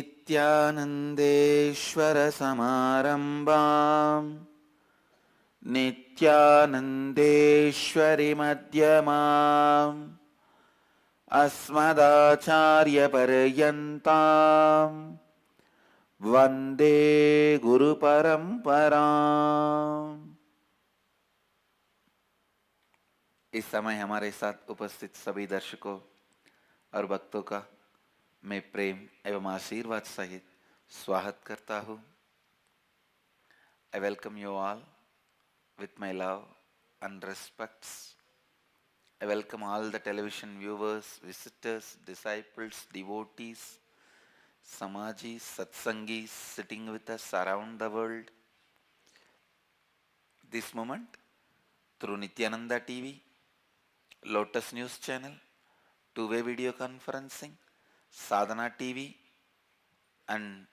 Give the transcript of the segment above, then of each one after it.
नित्यानन्देश्वर समारम्भाम् नित्यानन्देश्वरि मध्यमाम् अस्मदाचार्यपर्यन्ताम् वन्दे गुरुपरम्पराम्। इस समय हमारे साथ उपस्थित सभी दर्शकों और भक्तों का मैं प्रेम एवं आशीर्वाद सहित स्वागत करता हूँ। I welcome you all with my love and respects. I welcome all the television viewers, visitors, disciples, devotees, samajis, satsangis sitting with us around the world. This moment through Nithyananda TV, Lotus News Channel, two-way video conferencing, Sadhana TV and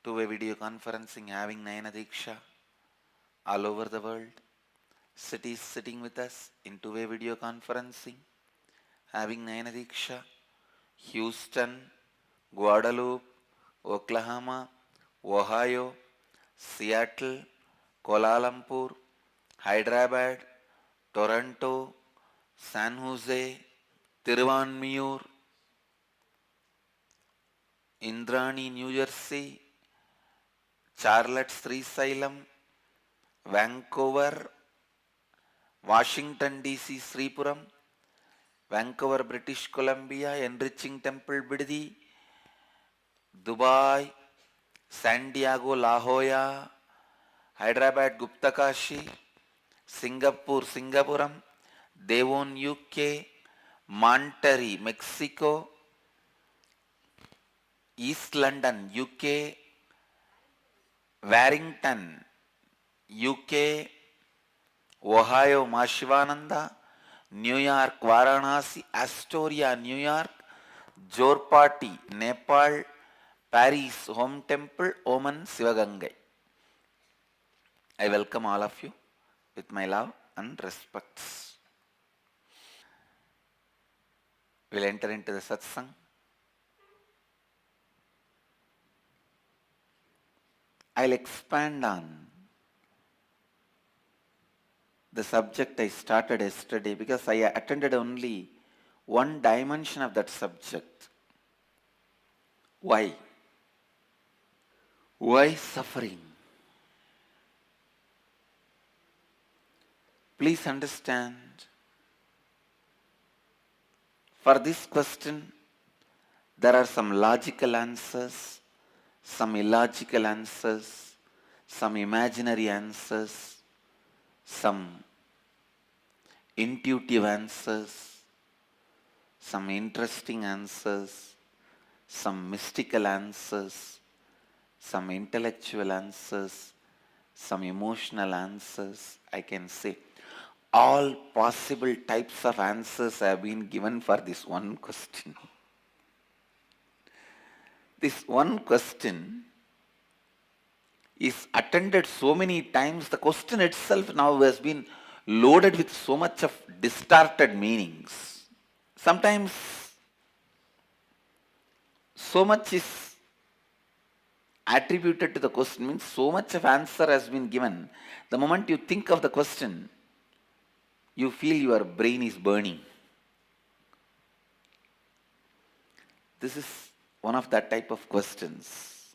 two-way video conferencing having Nayana Diksha all over the world. Cities sitting with us in two-way video conferencing having Nayana Diksha, Houston, Guadalupe, Oklahoma, Ohio, Seattle, Kuala Lumpur, Hyderabad, Toronto, San Jose, Tiruvanmiyur, Indrani, New Jersey, Charlotte, Srisalem, Vancouver, Washington DC, Sripuram, Vancouver, British Columbia, Enriching Temple, Biddi, Dubai, San Diego, La Jolla, Hyderabad, Guptakashi, Singapore, Singapuram, Devon, UK, Monterrey, Mexico, East London, UK, Warrington, UK, Ohio, Mashivananda, New York, Varanasi, Astoria, New York, Jorpati, Nepal, Paris, Home Temple, Oman, Sivagangai. I welcome all of you with my love and respects. We'll enter into the Satsang. I'll expand on the subject I started yesterday because I attended only one dimension of that subject. Why? Why suffering? Please understand, for this question, there are some logical answers, some illogical answers, some imaginary answers, some intuitive answers, some interesting answers, some mystical answers, some intellectual answers, some emotional answers, I can say. All possible types of answers have been given for this one question. This one question is attended so many times, the question itself now has been loaded with so much of distorted meanings. Sometimes so much is attributed to the question, means so much of answer has been given. The moment you think of the question, you feel your brain is burning. This is one of that type of questions.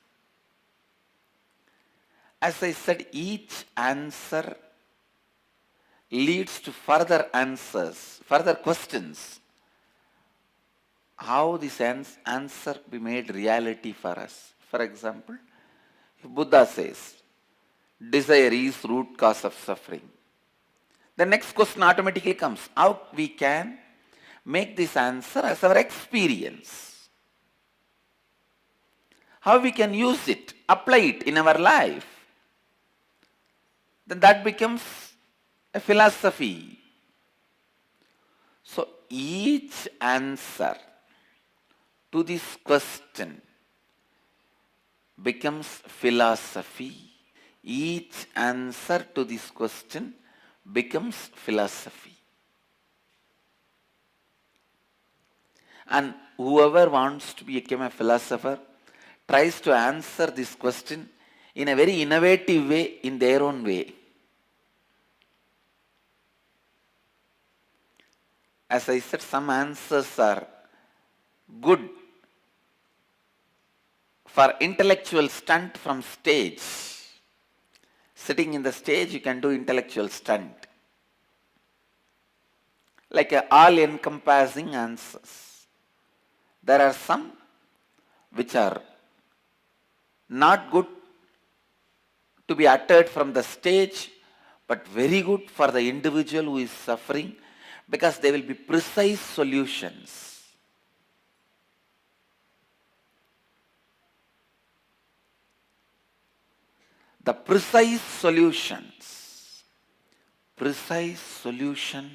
As I said, each answer leads to further answers, further questions. How this answer be made reality for us? For example, if Buddha says, desire is root cause of suffering, the next question automatically comes, how we can make this answer as our experience? How we can use it, apply it in our life? Then that becomes a philosophy. So each answer to this question becomes philosophy. Each answer to this question becomes philosophy. And whoever wants to become a philosopher tries to answer this question in a very innovative way, in their own way. As I said, some answers are good for intellectual stunt from stage. Sitting in the stage, you can do intellectual stunt. Like all-encompassing answers. There are some which are not good to be uttered from the stage, but very good for the individual who is suffering, because they will be precise solutions. The precise solutions. Precise solution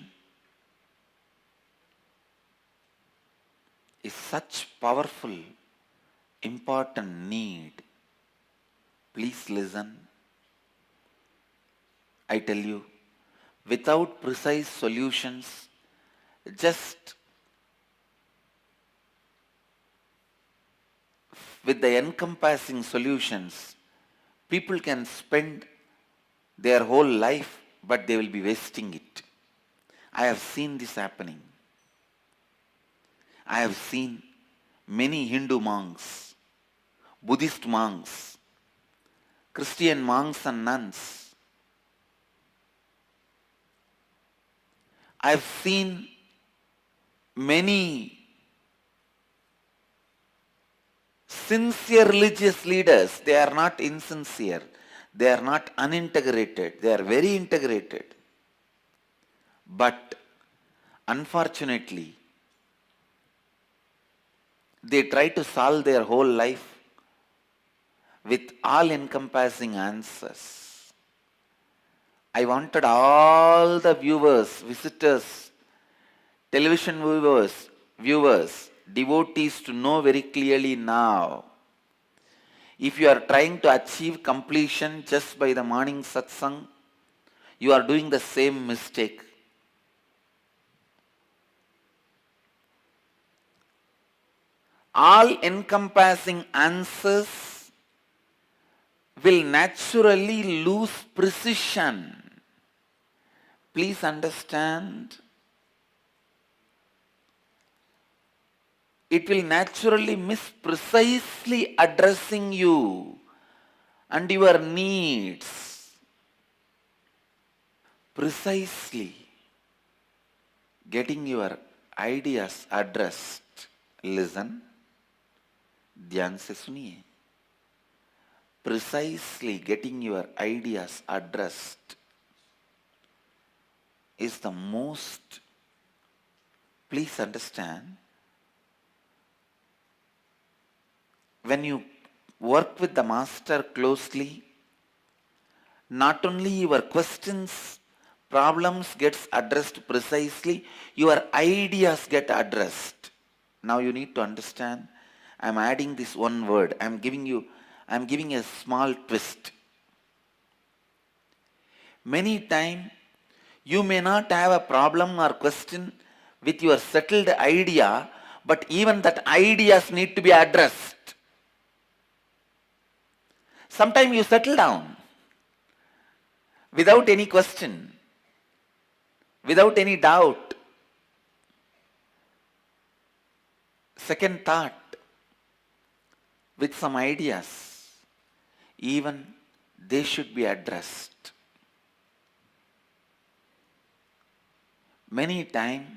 is such powerful, important need. Please listen. I tell you, without precise solutions, just with the encompassing solutions, people can spend their whole life, but they will be wasting it. I have seen this happening. I have seen many Hindu monks, Buddhist monks, Christian monks and nuns. I have seen many sincere religious leaders. They are not insincere. They are not unintegrated. They are very integrated. But unfortunately, they try to solve their whole life with all-encompassing answers. I wanted all the viewers, visitors, television viewers, devotees to know very clearly now. If you are trying to achieve completion just by the morning satsang, you are doing the same mistake. All-encompassing answers will naturally lose precision. Please understand. It will naturally miss precisely addressing you and your needs. Precisely getting your ideas addressed. Listen. ध्यान से सुनिए. Precisely getting your ideas addressed is the most, please understand, when you work with the master closely, not only your questions, problems gets addressed precisely, your ideas get addressed. Now you need to understand, I am adding this one word, I am giving a small twist. Many times, you may not have a problem or question with your settled idea, but even that ideas need to be addressed. Sometimes you settle down without any question, without any doubt. Second thought, with some ideas, even they should be addressed. Many times,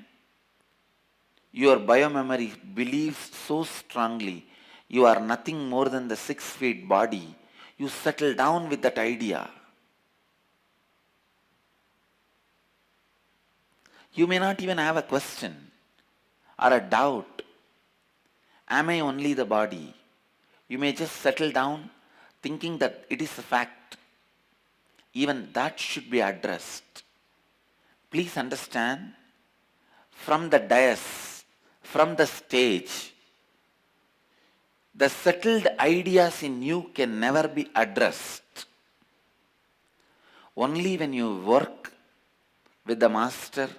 your biomemory believes so strongly you are nothing more than the 6 feet body. You settle down with that idea. You may not even have a question or a doubt. Am I only the body? You may just settle down thinking that it is a fact. Even that should be addressed. Please understand, from the dais, from the stage, the settled ideas in you can never be addressed. Only when you work with the master,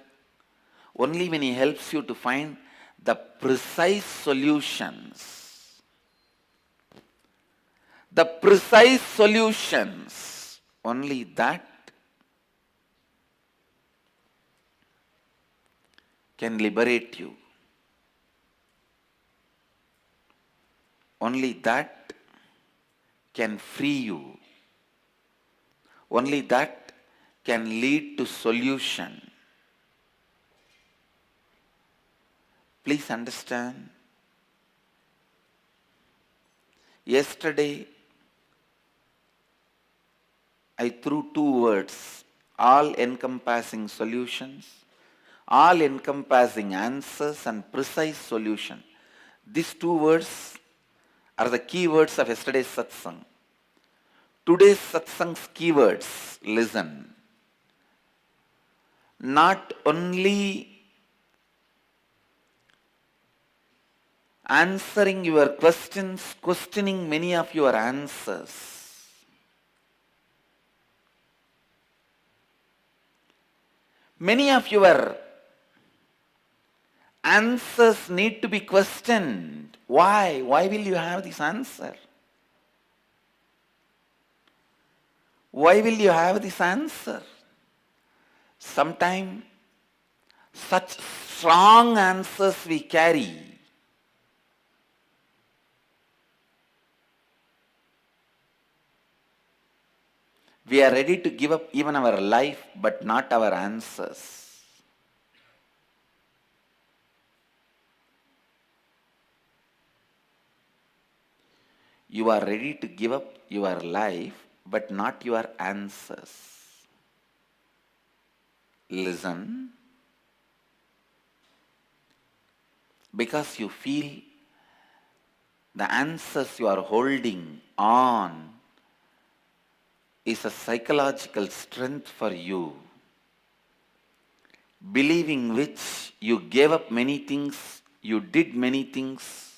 only when he helps you to find the precise solutions, only that can liberate you. Only that can free you. Only that can lead to solution. Please understand. Yesterday, I threw two words, all-encompassing solutions, all-encompassing answers and precise solution. These two words are the key words of yesterday's satsang. Today's satsang's keywords, listen. Not only answering your questions, questioning many of your answers. Many of your answers need to be questioned. Why? Why will you have this answer? Why will you have this answer? Sometimes such strong answers we carry. We are ready to give up even our life, but not our answers. You are ready to give up your life, but not your answers. Listen. Because you feel the answers you are holding on is a psychological strength for you, believing which you gave up many things, you did many things.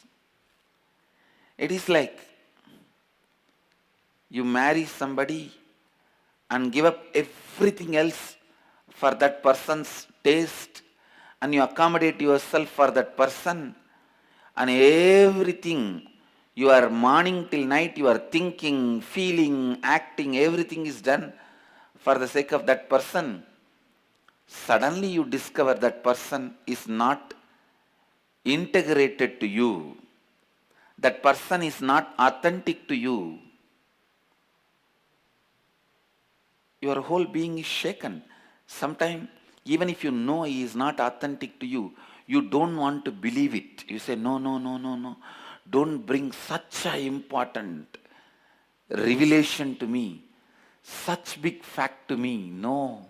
It is like you marry somebody and give up everything else for that person's taste, and you accommodate yourself for that person, and everything you are morning till night, you are thinking, feeling, acting, everything is done for the sake of that person. Suddenly you discover that person is not integrated to you. That person is not authentic to you. Your whole being is shaken. Sometimes, even if you know he is not authentic to you, you don't want to believe it. You say, no, no, no, no, no. Don't bring such an important revelation to me, such big fact to me. No,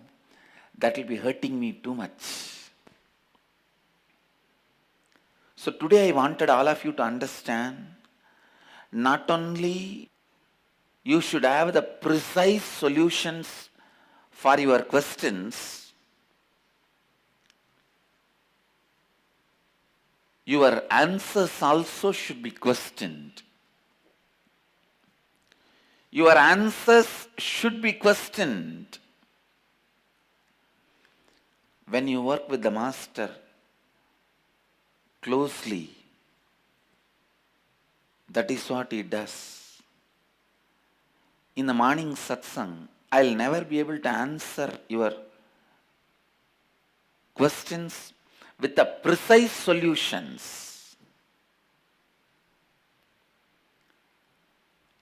that will be hurting me too much. So today I wanted all of you to understand, not only you should have the precise solutions for your questions, your answers also should be questioned. Your answers should be questioned. When you work with the Master closely, that is what he does. In the morning satsang, I'll never be able to answer your questions with the precise solutions.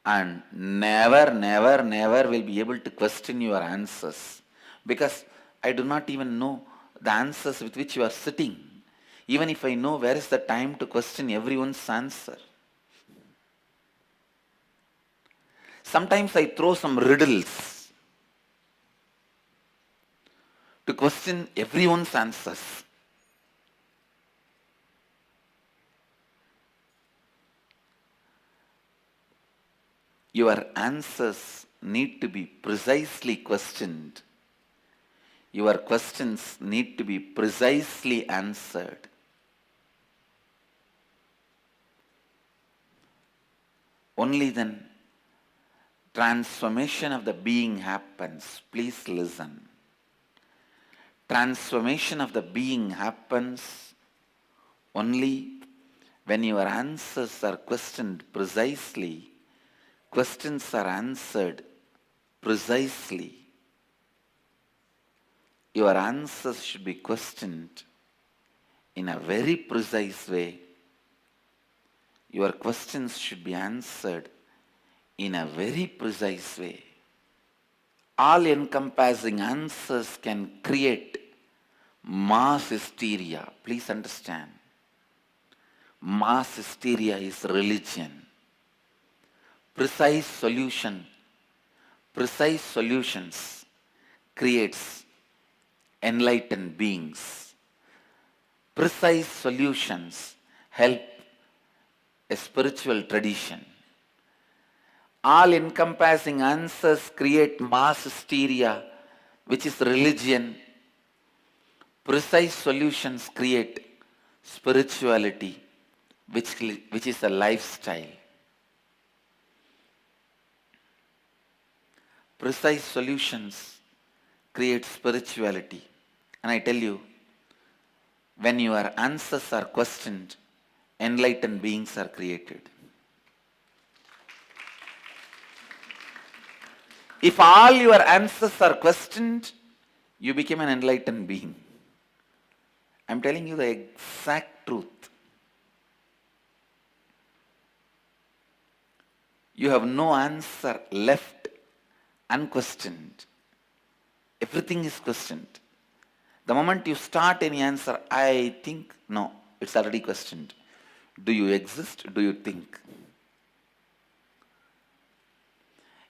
And never, never, never will be able to question your answers, because I do not even know the answers with which you are sitting. Even if I know, where is the time to question everyone's answer? Sometimes I throw some riddles to question everyone's answers. Your answers need to be precisely questioned. Your questions need to be precisely answered. Only then transformation of the being happens. Please listen. Transformation of the being happens Only when your answers are questioned precisely, questions are answered precisely. Your answers should be questioned in a very precise way. Your questions should be answered in a very precise way. All-encompassing answers can create mass hysteria. Please understand. Mass hysteria is religion. Precise solutions creates enlightened beings. Precise solutions help a spiritual tradition. All-encompassing answers create mass hysteria, which is religion. Precise solutions create spirituality, which is a lifestyle. Precise solutions create spirituality. And I tell you, when your answers are questioned, enlightened beings are created. If all your answers are questioned, you become an enlightened being. I'm telling you the exact truth. You have no answer left unquestioned. Everything is questioned. The moment you start any answer, I think, no, it's already questioned. Do you exist? Do you think?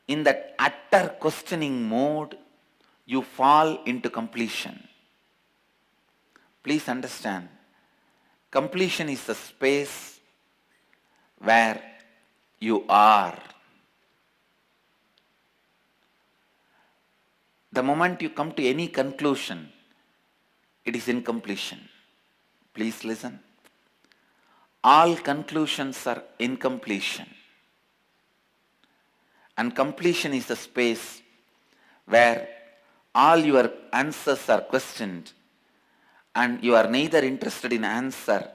In that utter questioning mode, you fall into completion. Please understand, completion is the space where you are. The moment you come to any conclusion, it is incompletion. Please listen. All conclusions are incompletion. And completion is the space where all your answers are questioned and you are neither interested in answer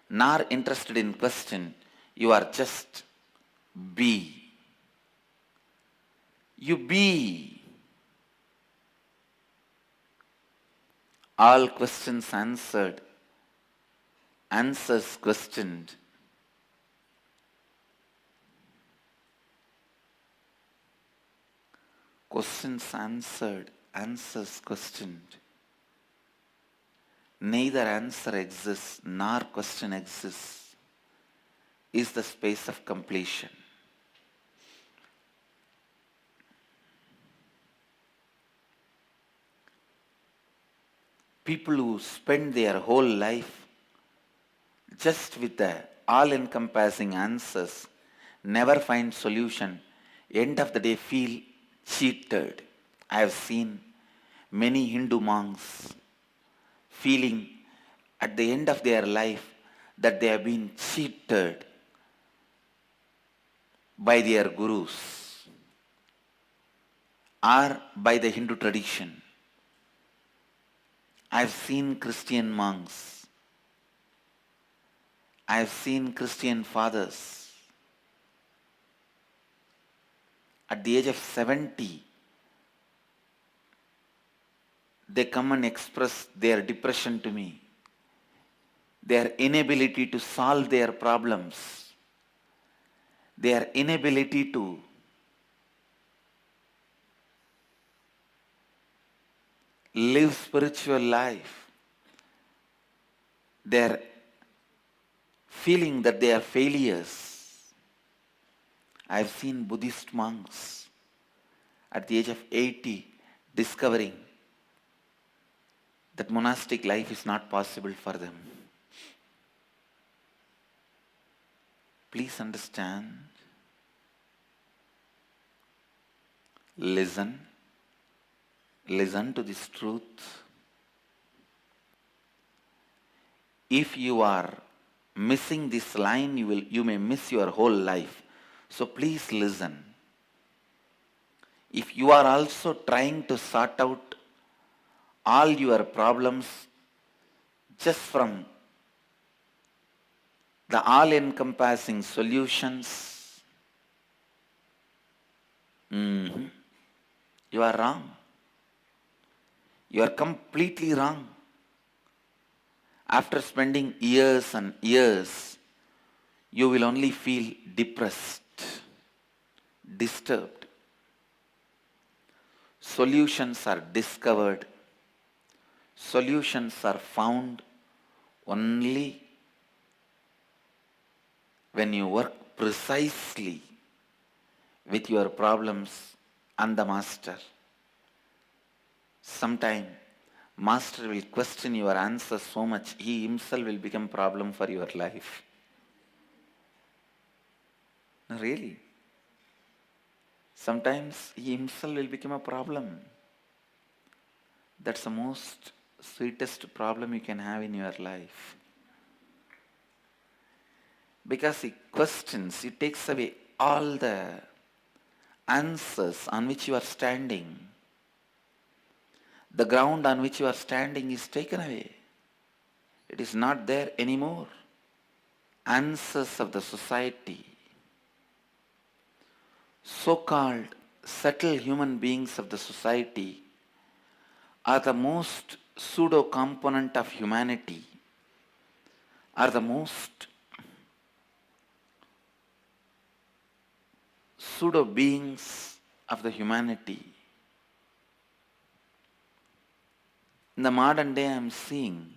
nor interested in question. You are just be. You be. All questions answered, answers questioned. Questions answered, answers questioned. Neither answer exists nor question exists is the space of completion. People who spend their whole life just with the all-encompassing answers never find solution. End of the day feel cheated. I have seen many Hindu monks feeling at the end of their life that they have been cheated by their gurus or by the Hindu tradition. I have seen Christian monks. I have seen Christian fathers. At the age of 70, they come and express their depression to me, their inability to solve their problems, their inability to live spiritual life, their feeling that they are failures. I have seen Buddhist monks at the age of 80 discovering that monastic life is not possible for them. Please understand. Listen to this truth. If you are missing this line, you may miss your whole life. So please listen. If you are also trying to sort out all your problems just from the all-encompassing solutions. You are wrong. You are completely wrong. After spending years and years, you will only feel depressed, disturbed. Solutions are discovered. Solutions are found only when you work precisely with your problems and the master. Sometime, master will question your answers so much, he himself will become problem for your life. No, really. Sometimes he himself will become a problem. That's the most sweetest problem you can have in your life. Because he questions, he takes away all the answers on which you are standing. The ground on which you are standing is taken away. It is not there anymore. Answers of the society, so-called subtle human beings of the society, are the most pseudo component of humanity, are the most pseudo beings of the humanity. In the modern day, I am seeing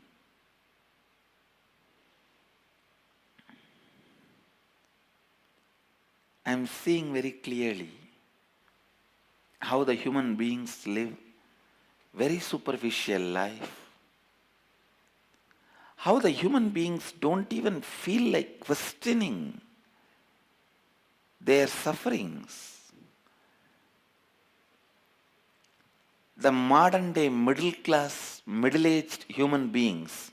very clearly how the human beings live very superficial life. How the human beings don't even feel like questioning their sufferings. The modern day middle class, middle-aged human beings,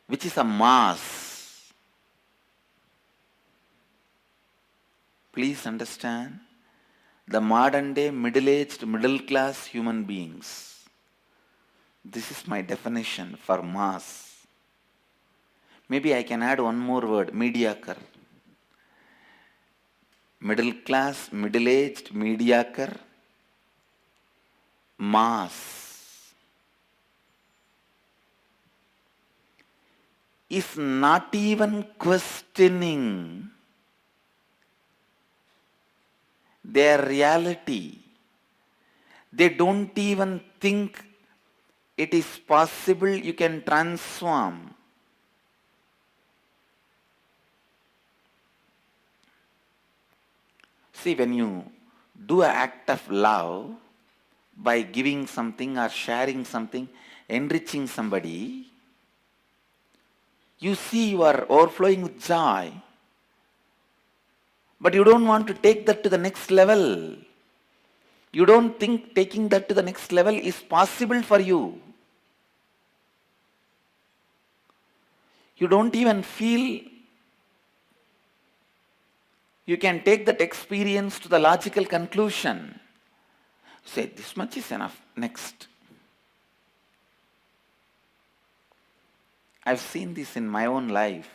which is a mass. Please understand, the modern day middle-aged, middle-class human beings. This is my definition for mass. Maybe I can add one more word, mediocre. Middle class, middle-aged, mediocre, mass is not even questioning their reality. They don't even think it is possible you can transform. See, when you do an act of love by giving something or sharing something, enriching somebody, you see you are overflowing with joy. But you don't want to take that to the next level. You don't think taking that to the next level is possible for you. You don't even feel you can take that experience to the logical conclusion. Say, this much is enough. Next. I've seen this in my own life.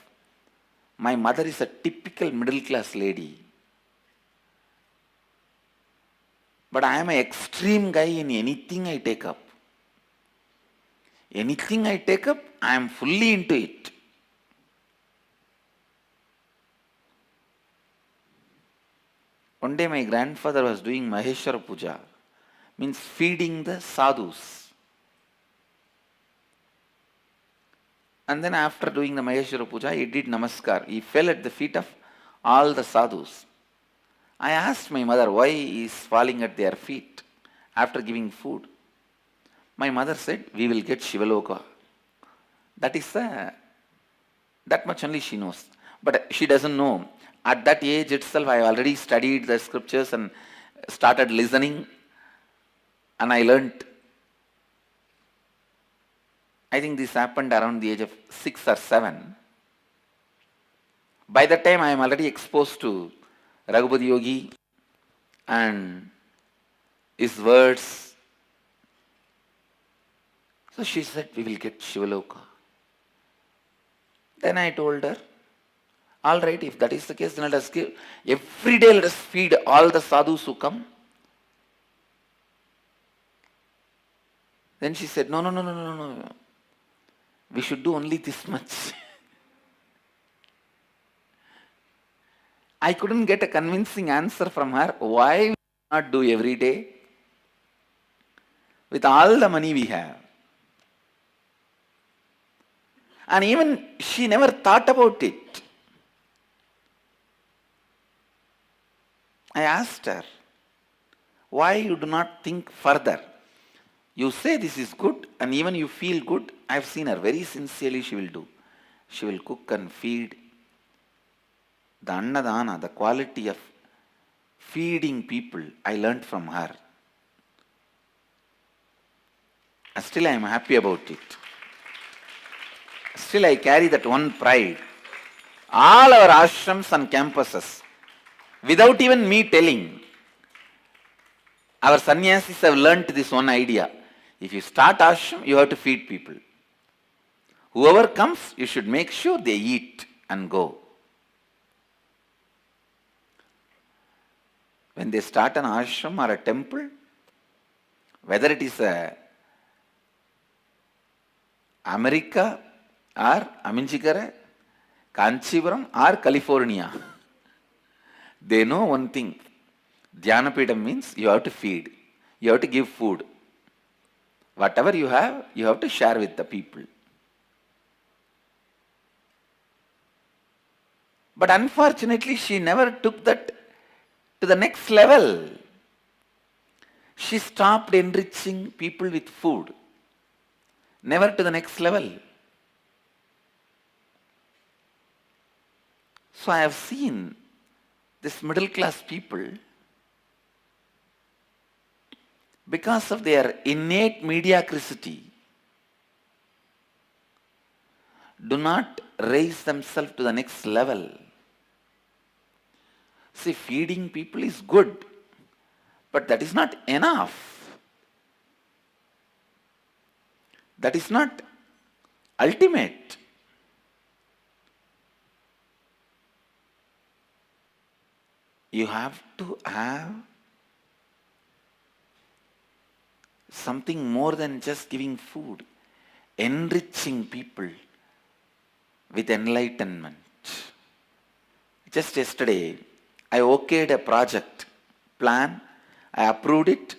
My mother is a typical middle class lady. But I am an extreme guy in anything I take up. Anything I take up, I am fully into it. One day my grandfather was doing Maheshwara Puja, means feeding the sadhus. And then after doing the Maheshwara Puja, he did Namaskar. He fell at the feet of all the sadhus. I asked my mother why he is falling at their feet after giving food. My mother said, we will get Shivaloka. That is that much only she knows. But she doesn't know. At that age itself, I already studied the scriptures and started listening. And I learnt. I think this happened around the age of 6 or 7. By that time, I am already exposed to Raghupati Yogi and his words. So she said, we will get Shivaloka. Then I told her, All right, if that is the case, then let us give. Every day let us feed all the sadhus who come. Then she said, no, no, no, no, no, no. We should do only this much. I couldn't get a convincing answer from her. Why we not do every day? With all the money we have. And even she never thought about it. I asked her, why you do not think further? You say this is good and even you feel good. I have seen her very sincerely she will do. She will cook and feed. The annadana, the quality of feeding people, I learnt from her. And still I am happy about it. Still I carry that one pride. All our ashrams and campuses, without even me telling, our sannyasis have learnt this one idea. If you start ashram, you have to feed people. Whoever comes, you should make sure they eat and go. When they start an ashram or a temple, whether it is America or Aminchikara, Kanchipuram or California, they know one thing. Dhyanapidam means you have to feed. You have to give food. Whatever you have to share with the people. But unfortunately, she never took that to the next level. She stopped enriching people with food. Never to the next level. So I have seen this middle class people, because of their innate mediocrity, do not raise themselves to the next level. See, feeding people is good, but that is not enough. That is not ultimate. You have to have something more than just giving food, enriching people with enlightenment. Just yesterday, I okayed a project plan. I approved it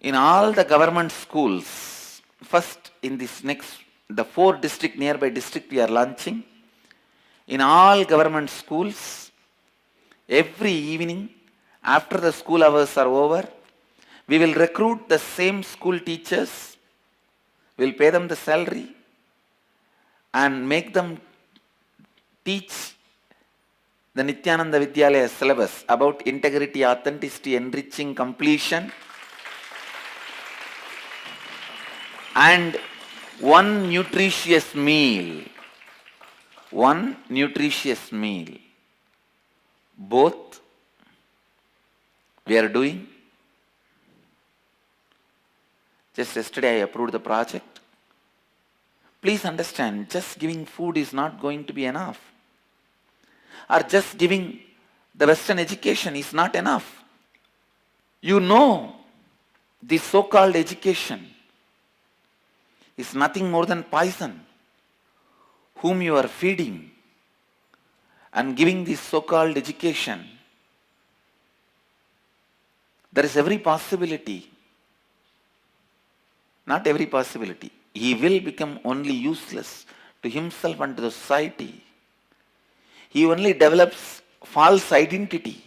in all the government schools. First, in the 4 nearby district we are launching. In all government schools, every evening after the school hours are over, we will recruit the same school teachers, we will pay them the salary and make them teach the Nithyananda Vidyalaya syllabus about integrity, authenticity, enriching, completion, and one nutritious meal. One nutritious meal. Both we are doing. Just yesterday I approved the project. Please understand, just giving food is not going to be enough. Or just giving the Western education is not enough. You know, this so-called education is nothing more than poison, whom you are feeding and giving this so-called education. There is every possibility, not every possibility, he will become only useless to himself and to the society. He only develops false identity,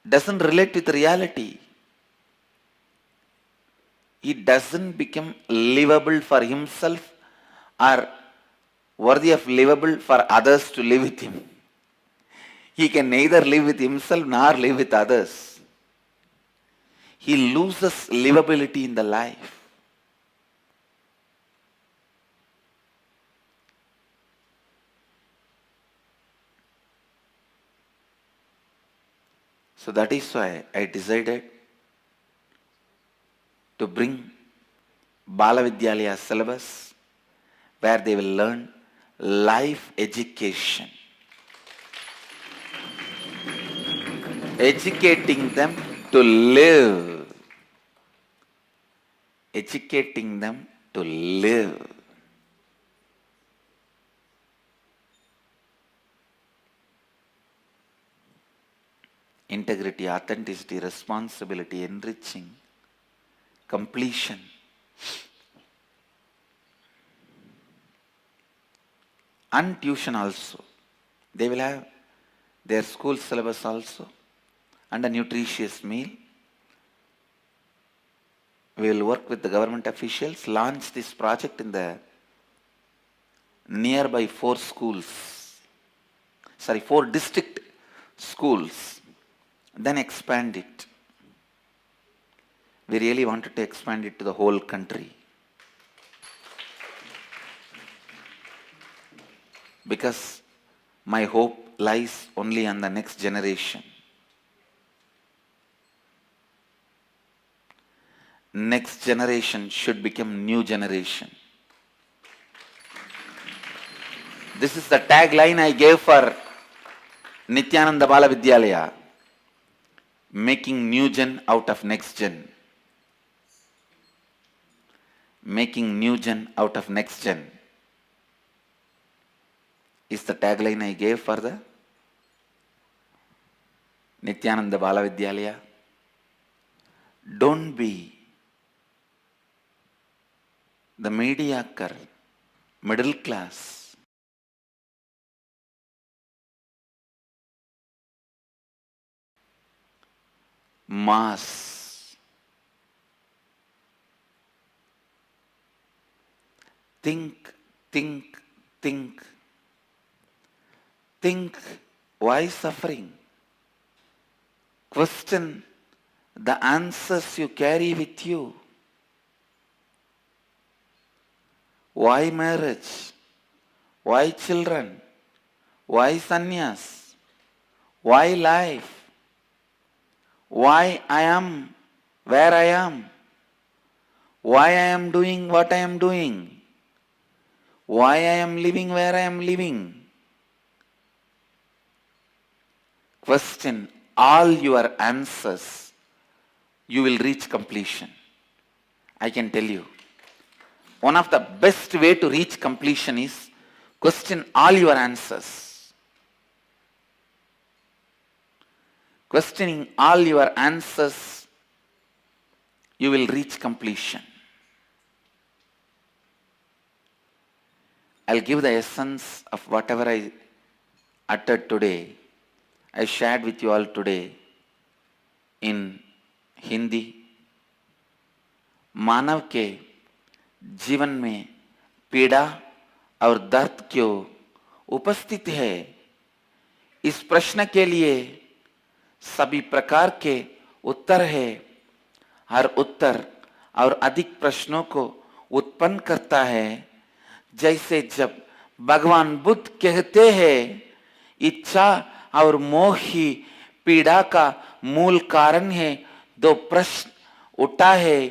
doesn't relate with reality. He doesn't become livable for himself or worthy of livable for others to live with him. He can neither live with himself nor live with others. He loses livability in the life. So that is why I decided to bring Bala Vidyalaya syllabus, where they will learn life education. Educating them to live. Educating them to live. Integrity, authenticity, responsibility, enriching, completion. And tuition also. They will have their school syllabus also and a nutritious meal. We will work with the government officials, launch this project in the nearby 4 district schools, then expand it. We really wanted to expand it to the whole country. Because my hope lies only on the next generation. Next generation should become new generation. This is the tagline I gave for Nithyananda Bala Vidyalaya. Making new gen out of next gen. Making new gen out of next gen is the tagline I gave for the Nithyananda Bala Vidyalaya. Don't be the mediocre, middle class, mass. Think, think, think. Think, why suffering? Question the answers you carry with you. Why marriage? Why children? Why sannyas? Why life? Why I am where I am? Why I am doing what I am doing? Why I am living where I am living? Question all your answers, you will reach completion. I can tell you. One of the best way to reach completion is question all your answers. Questioning all your answers, you will reach completion. I'll give the essence of whatever I uttered today. I shared with you all today in Hindi. मानव के जीवन में पीड़ा और दर्द क्यों उपस्थित है, इस प्रश्न के लिए सभी प्रकार के उत्तर है. हर उत्तर और अधिक प्रश्नों को उत्पन्न करता है. जैसे जब भगवान बुद्ध कहते हैं, इच्छा और मोह ही पीड़ा का मूल कारण है. 2 प्रश्न उठा है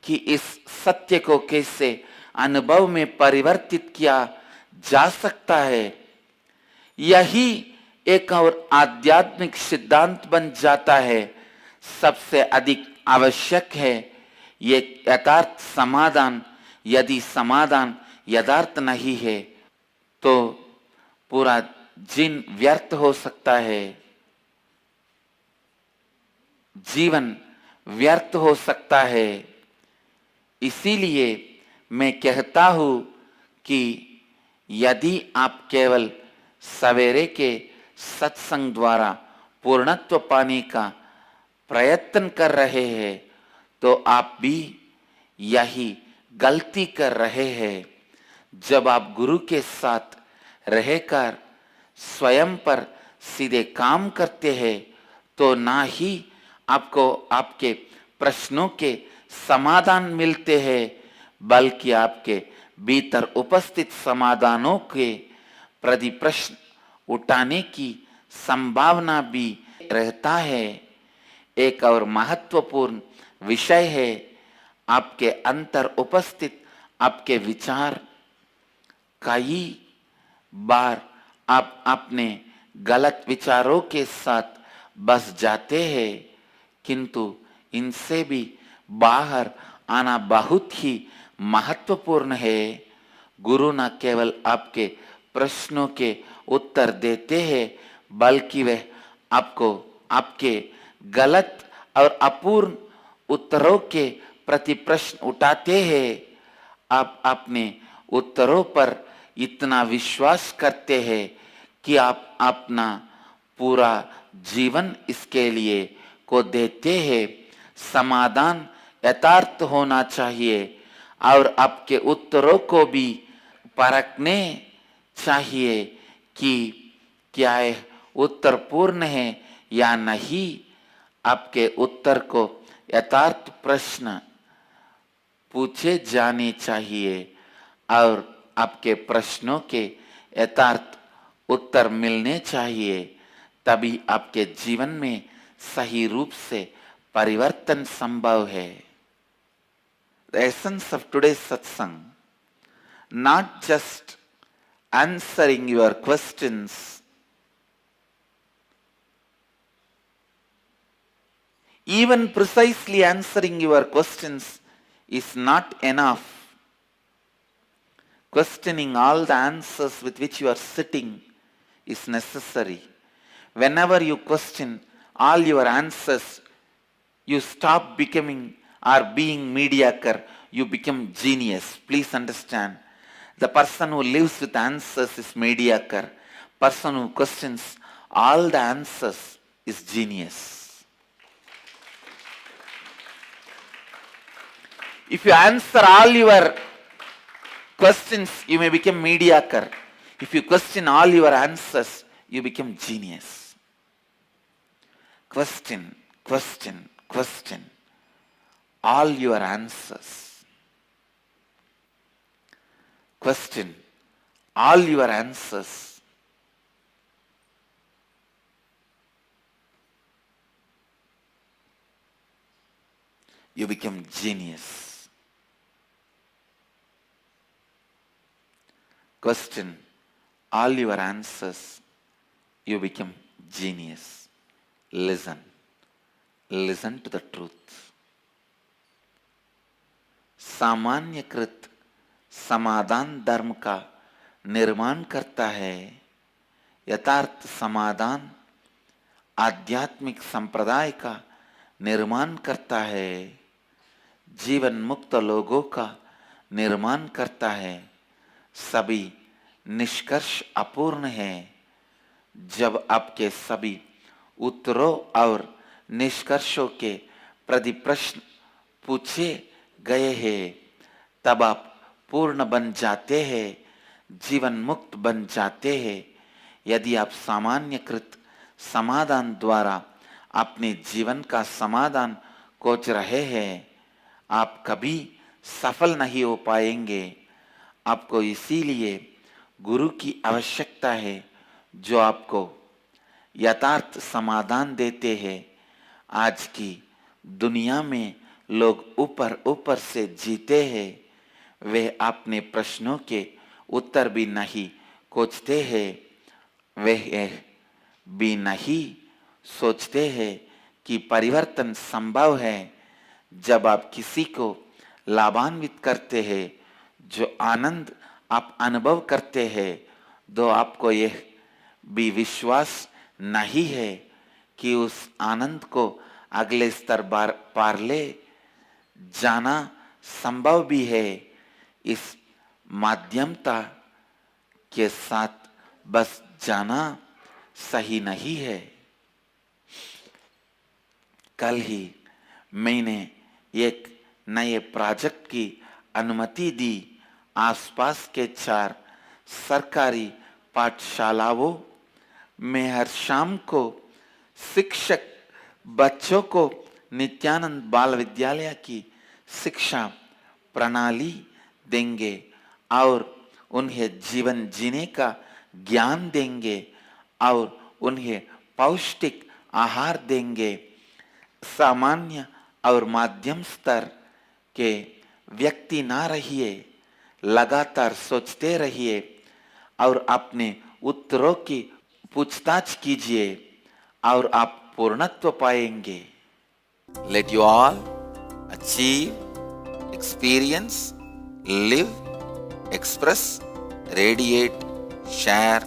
कि इस सत्य को कैसे अनुभव में परिवर्तित किया जा सकता है. यही एक और आध्यात्मिक सिद्धांत बन जाता है. सबसे अधिक आवश्यक है ये यथार्थ समाधान. यदि समाधान यथार्थ नहीं है तो पूरा जीवन व्यर्थ हो सकता है, जीवन व्यर्थ हो सकता है. इसीलिए मैं कहता हूं कि यदि आप केवल सवेरे के सत्संग द्वारा पूर्णत्व पाने का प्रयत्न कर रहे हैं तो आप भी यही गलती कर रहे हैं. जब आप गुरु के साथ रहकर स्वयं पर सीधे काम करते हैं तो ना ही आपको आपके प्रश्नों के समाधान मिलते हैं, बल्कि आपके भीतर उपस्थित समाधानों के प्रति प्रश्न उठाने की संभावना भी रहता है. एक और महत्वपूर्ण विषय है आपके अंतर उपस्थित आपके विचार कई बार आप अपने गलत विचारों के साथ बस जाते हैं, किंतु इनसे भी बाहर आना बहुत ही महत्वपूर्ण है। गुरु न केवल आपके प्रश्नों के उत्तर देते हैं, बल्कि वह आपको आपके गलत और अपूर्ण उत्तरों के प्रति प्रश्न उठाते हैं। आप अपने उत्तरों पर इतना विश्वास करते हैं कि आप अपना पूरा जीवन इसके लिए को देते हैं। समाधान यथार्थ होना चाहिए और आपके उत्तरों को भी परखने चाहिए कि क्या यह उत्तर पूर्ण है या नहीं। आपके उत्तर को यथार्थ प्रश्न पूछे जाने चाहिए और आपके प्रश्नों के यथार्थ उत्तर मिलने चाहिए, तभी आपके जीवन में सही रूप से परिवर्तन संभव है। The essence of today's satsang, not just answering your questions, even precisely answering your questions is not enough. Questioning all the answers with which you are sitting is necessary. Whenever you question all your answers, you stop becoming or being mediocre, you become genius. Please understand, the person who lives with answers is mediocre. Person who questions all the answers is genius. If you answer all your questions, you may become mediocre. If you question all your answers, you become genius. Question, question, question all your answers. Question all your answers. You become genius. Question all your answers. You become genius. Listen. Listen to the truth. सामान्यकृत समाधान धर्म का निर्माण करता है। यथार्थ समाधान आध्यात्मिक संप्रदाय का निर्माण करता है। जीवन मुक्त लोगों का निर्माण करता है। सभी निष्कर्ष अपूर्ण है। जब आपके सभी उत्तरों और निष्कर्षों के प्रति प्रश्न पूछे गए हैं, तब आप पूर्ण बन जाते हैं, जीवन मुक्त बन जाते हैं। यदि आप सामान्यकृत समाधान द्वारा अपने जीवन का समाधान खोज रहे हैं, आप कभी सफल नहीं हो पाएंगे। आपको इसीलिए गुरु की आवश्यकता है, जो आपको यथार्थ समाधान देते हैं। आज की दुनिया में लोग ऊपर ऊपर से जीते हैं। वे अपने प्रश्नों के उत्तर भी नहीं खोजते हैं। वे भी नहीं सोचते हैं कि परिवर्तन संभव है। जब आप किसी को लाभान्वित करते हैं, जो आनंद आप अनुभव करते हैं, तो आपको यह भी विश्वास नहीं है कि उस आनंद को अगले स्तर पार ले जाना संभव भी है। इस माध्यमता के साथ बस जाना सही नहीं है। कल ही मैंने एक नए प्रोजेक्ट की अनुमति दी। आसपास के 4 सरकारी पाठशालाओं में हर शाम को शिक्षक बच्चों को नित्यानंद बाल विद्यालय की शिक्षा प्रणाली देंगे और उन्हें जीवन जीने का ज्ञान देंगे और उन्हें पौष्टिक आहार देंगे। सामान्य और मध्यम स्तर के व्यक्ति ना रहिए, लगातार सोचते रहिए और अपने उत्तरों की पूछताछ कीजिए और आप पूर्णत्व पाएंगे। Let you all achieve, experience, live, express, radiate, share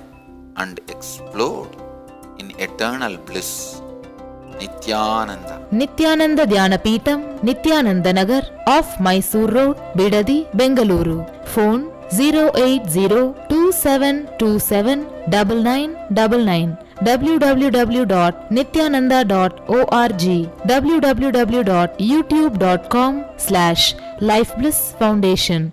and explode in eternal bliss. Nithyananda. Nithyananda Dhyanapitham, Nithyananda Nagar, off Mysore Road, Bidadi, Bengaluru. Phone 08027279999. www.nithyananda.org. www.youtube.com/Life Bliss Foundation.